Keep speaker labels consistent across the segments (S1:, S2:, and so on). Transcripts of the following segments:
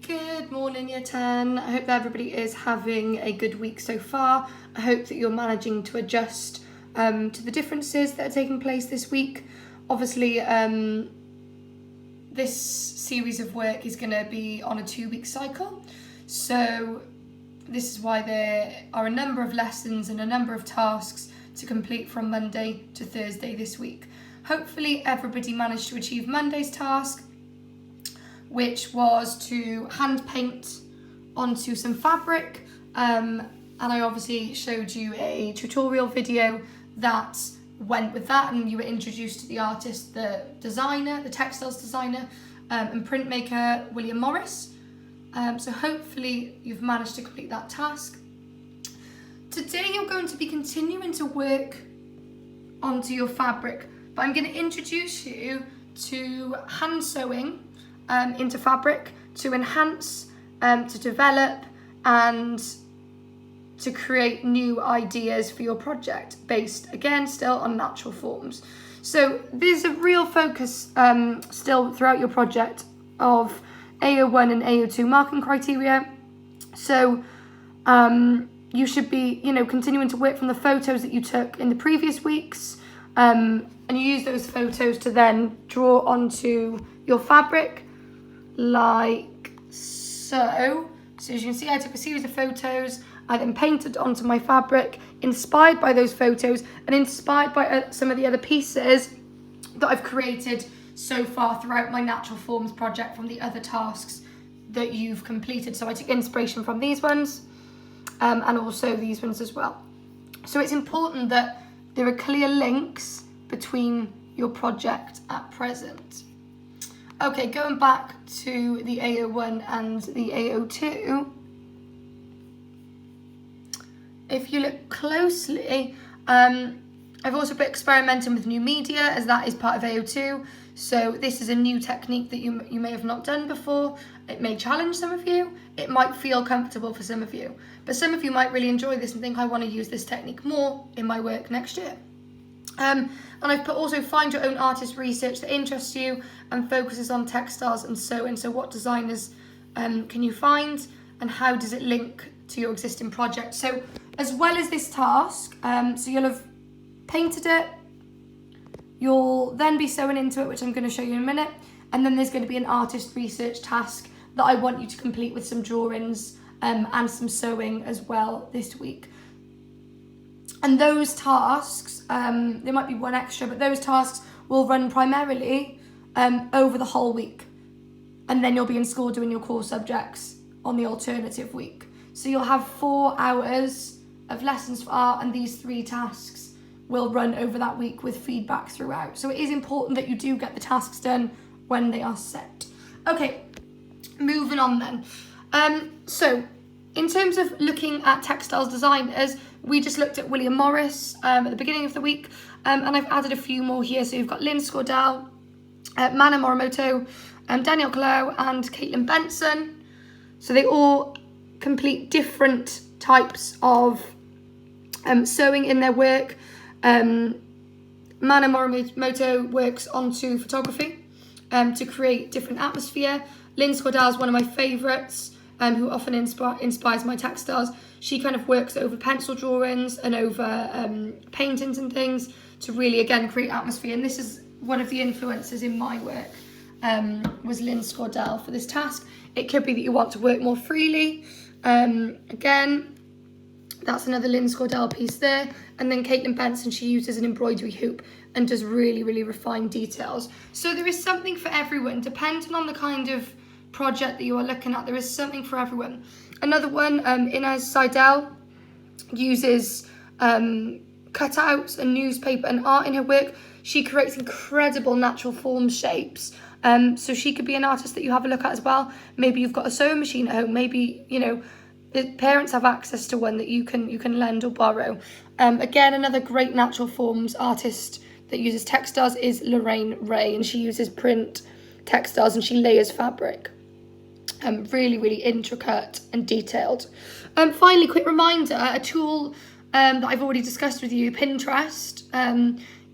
S1: Good morning, Year 10. I hope that everybody is having a good week so far. I hope that you're managing to adjust to the differences that are taking place this week. Obviously, this series of work is going to be on a 2-week cycle. So this is why there are a number of lessons and a number of tasks to complete from Monday to Thursday this week. Hopefully everybody managed to achieve Monday's task, which was to hand paint onto some fabric, and I obviously showed you a tutorial video that went with that, and you were introduced to the artist, the designer, the textiles designer and printmaker William Morris. So hopefully you've managed to complete that task. Today you're going to be continuing to work onto your fabric, but I'm going to introduce you to hand sewing into fabric to enhance, to develop and to create new ideas for your project based, again, still on natural forms. So there's a real focus still throughout your project of AO1 and AO2 marking criteria. So you should be, continuing to work from the photos that you took in the previous weeks, and you use those photos to then draw onto your fabric like so. So as you can see, I took a series of photos, I then painted onto my fabric, inspired by those photos and inspired by some of the other pieces that I've created so far throughout my natural forms project from the other tasks that you've completed. So I took inspiration from these ones and also these ones as well. So it's important that there are clear links between your project at present. Okay, going back to the AO1 and the AO2, if you look closely, I've also been experimenting with new media, as that is part of AO2. So this is a new technique that you may have not done before. It may challenge some of you. It might feel comfortable for some of you. But some of you might really enjoy this and think, I want to use this technique more in my work next year. And I've put also find your own artist research that interests you and focuses on textiles and sewing. So what designers can you find and how does it link to your existing project? So as well as this task, so you'll have painted it, you'll then be sewing into it, which I'm going to show you in a minute, and then there's going to be an artist research task that I want you to complete with some drawings and some sewing as well this week. And those tasks, there might be one extra, but those tasks will run primarily over the whole week. And then you'll be in school doing your core subjects on the alternative week. So you'll have 4 hours of lessons for art, and these 3 tasks will run over that week with feedback throughout. So it is important that you do get the tasks done when they are set. Okay, moving on then. So in terms of looking at textiles designers, we just looked at William Morris at the beginning of the week, and I've added a few more here. So you've got Lynn Scordell, Mana Morimoto, Danielle Clough and Caitlin Benson. So they all complete different types of sewing in their work. Mana Morimoto works onto photography to create different atmosphere. Lynn Scordell is one of my favourites, who often inspires my textiles. She kind of works over pencil drawings and over paintings and things to really, again, create atmosphere. And this is one of the influences in my work, was Lynn Scordell for this task. It could be that you want to work more freely. Again, that's another Lynn Scordell piece there. And then Caitlin Benson, she uses an embroidery hoop and does really, really refined details. So there is something for everyone, depending on the kind of project that you are looking at. There is something for everyone. Another one, Inez Seidel, uses cutouts and newspaper and art in her work. She creates incredible natural form shapes. So she could be an artist that you have a look at as well. Maybe you've got a sewing machine at home. Maybe, the parents have access to one that you can lend or borrow. Again, another great natural forms artist that uses textiles is Lorraine Ray, and she uses print textiles and she layers fabric. Really, really intricate and detailed. Finally, quick reminder, a tool that I've already discussed with you, Pinterest,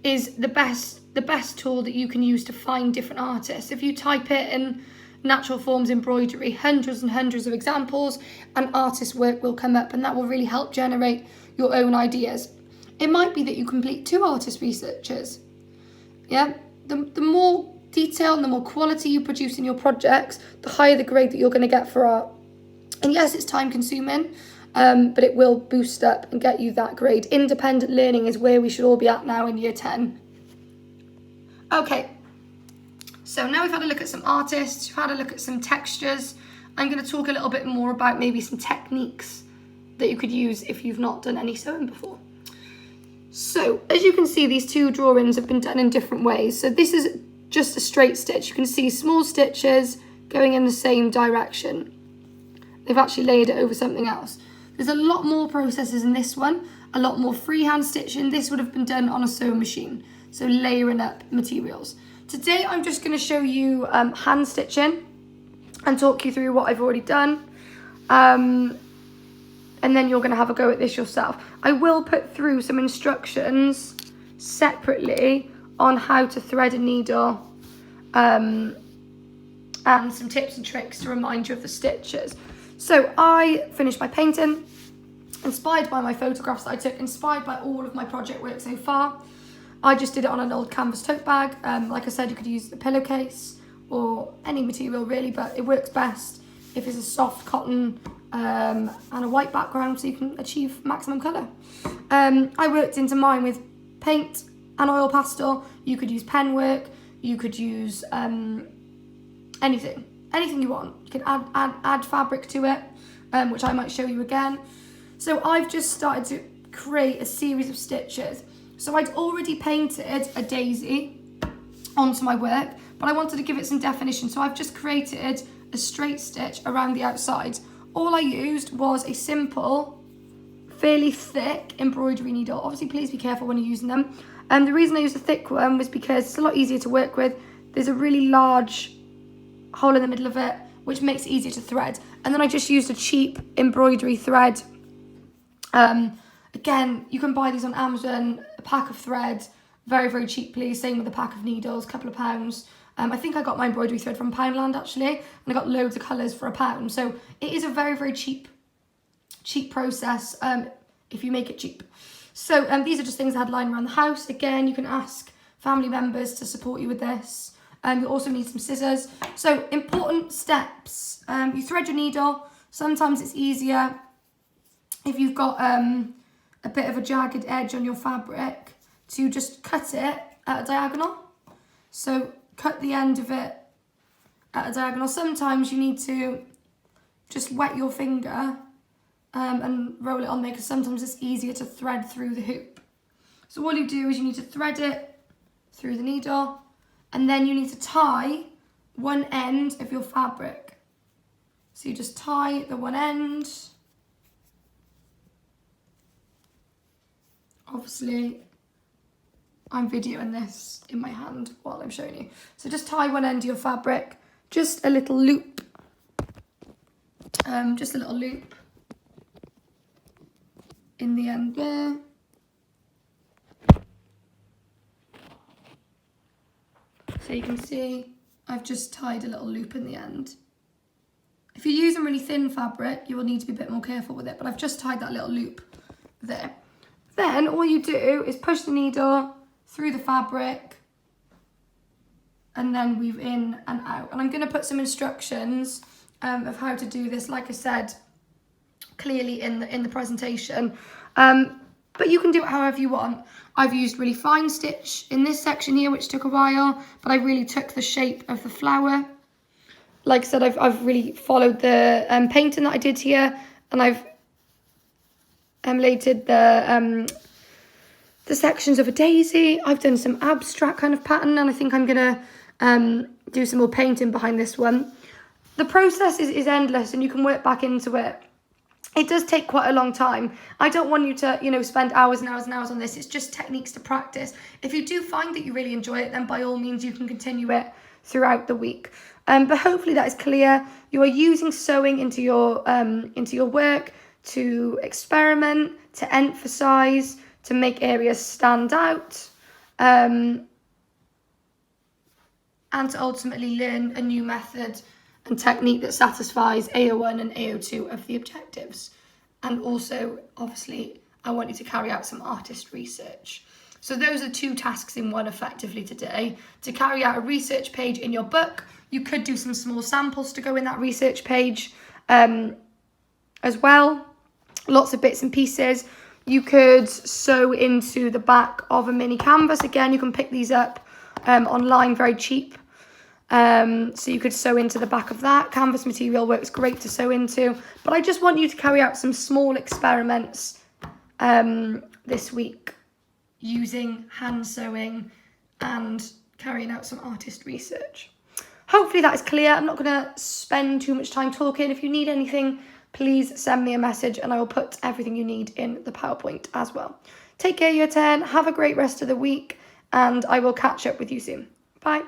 S1: is the best tool that you can use to find different artists. If you type it in natural forms embroidery, hundreds and hundreds of examples, and artist work will come up, and that will really help generate your own ideas. It might be that you complete 2 artist researches. Yeah, the more detail and the more quality you produce in your projects, the higher the grade that you're going to get for art. And yes, it's time consuming, but it will boost up and get you that grade. Independent learning is where we should all be at now in year 10. Okay, so now we've had a look at some artists, we've had a look at some textures. I'm going to talk a little bit more about maybe some techniques that you could use if you've not done any sewing before. So, as you can see, these 2 drawings have been done in different ways. So this is just a straight stitch. You can see small stitches going in the same direction. They've actually layered it over something else. There's a lot more processes in this one, a lot more freehand stitching. This would have been done on a sewing machine, so layering up materials. Today I'm just going to show you hand stitching and talk you through what I've already done. And then you're going to have a go at this yourself. I will put through some instructions separately on how to thread a needle and some tips and tricks to remind you of the stitches. So I finished my painting, inspired by my photographs that I took, inspired by all of my project work so far. I just did it on an old canvas tote bag. Like I said, you could use a pillowcase or any material really, but it works best if it's a soft cotton and a white background, so you can achieve maximum colour. I worked into mine with paint and oil pastel. You could use pen work, you could use anything you want. You can add fabric to it, which I might show you again. So I've just started to create a series of stitches. So I'd already painted a daisy onto my work, but I wanted to give it some definition, so I've just created a straight stitch around the outside. All I used was a simple, fairly thick embroidery needle. Obviously, please be careful when you're using them. The reason I used a thick one was because it's a lot easier to work with. There's a really large hole in the middle of it, which makes it easier to thread. And then I just used a cheap embroidery thread. Again, you can buy these on Amazon, a pack of thread, very, very cheaply. Same with a pack of needles, a couple of pounds. I think I got my embroidery thread from Poundland actually, and I got loads of colours for £1. So it is a very, very cheap process if you make it cheap. So these are just things I had lying around the house. Again, you can ask family members to support you with this. You also need some scissors. So important steps. You thread your needle. Sometimes it's easier if you've got a bit of a jagged edge on your fabric to just cut it at a diagonal. So cut the end of it at a diagonal. Sometimes you need to just wet your finger and roll it on there, because sometimes it's easier to thread through the hoop. So all you do is you need to thread it through the needle, and then you need to tie one end of your fabric. So you just tie the one end. Obviously, I'm videoing this in my hand while I'm showing you. So just tie one end of your fabric, just a little loop. Just a little loop in the end there. So you can see I've just tied a little loop in the end. If you're using really thin fabric, you will need to be a bit more careful with it, but I've just tied that little loop there. Then all you do is push the needle through the fabric and then weave in and out. And I'm going to put some instructions of how to do this, like I said, clearly in the presentation. But you can do it however you want. I've used really fine stitch in this section here, which took a while, but I really took the shape of the flower. Like I said, I've really followed the painting that I did here, and I've emulated the sections of a daisy. I've done some abstract kind of pattern, and I think I'm gonna do some more painting behind this one. The process is endless, and you can work back into it. It does take quite a long time. I don't want you to, spend hours and hours and hours on this. It's just techniques to practice. If you do find that you really enjoy it, then by all means you can continue it throughout the week. But hopefully that is clear. You are using sewing into your work to experiment, to emphasize, to make areas stand out, and to ultimately learn a new method and technique that satisfies AO1 and AO2 of the objectives. And also, obviously, I want you to carry out some artist research. So those are 2 tasks in one effectively today. To carry out a research page in your book, you could do some small samples to go in that research page as well. Lots of bits and pieces. You could sew into the back of a mini canvas. Again, you can pick these up online, very cheap. So you could sew into the back of that. Canvas material works great to sew into. But I just want you to carry out some small experiments this week using hand sewing and carrying out some artist research. Hopefully that is clear. I'm not going to spend too much time talking. If you need anything, please send me a message and I will put everything you need in the PowerPoint as well. Take care, Year 10. Have a great rest of the week and I will catch up with you soon. Bye.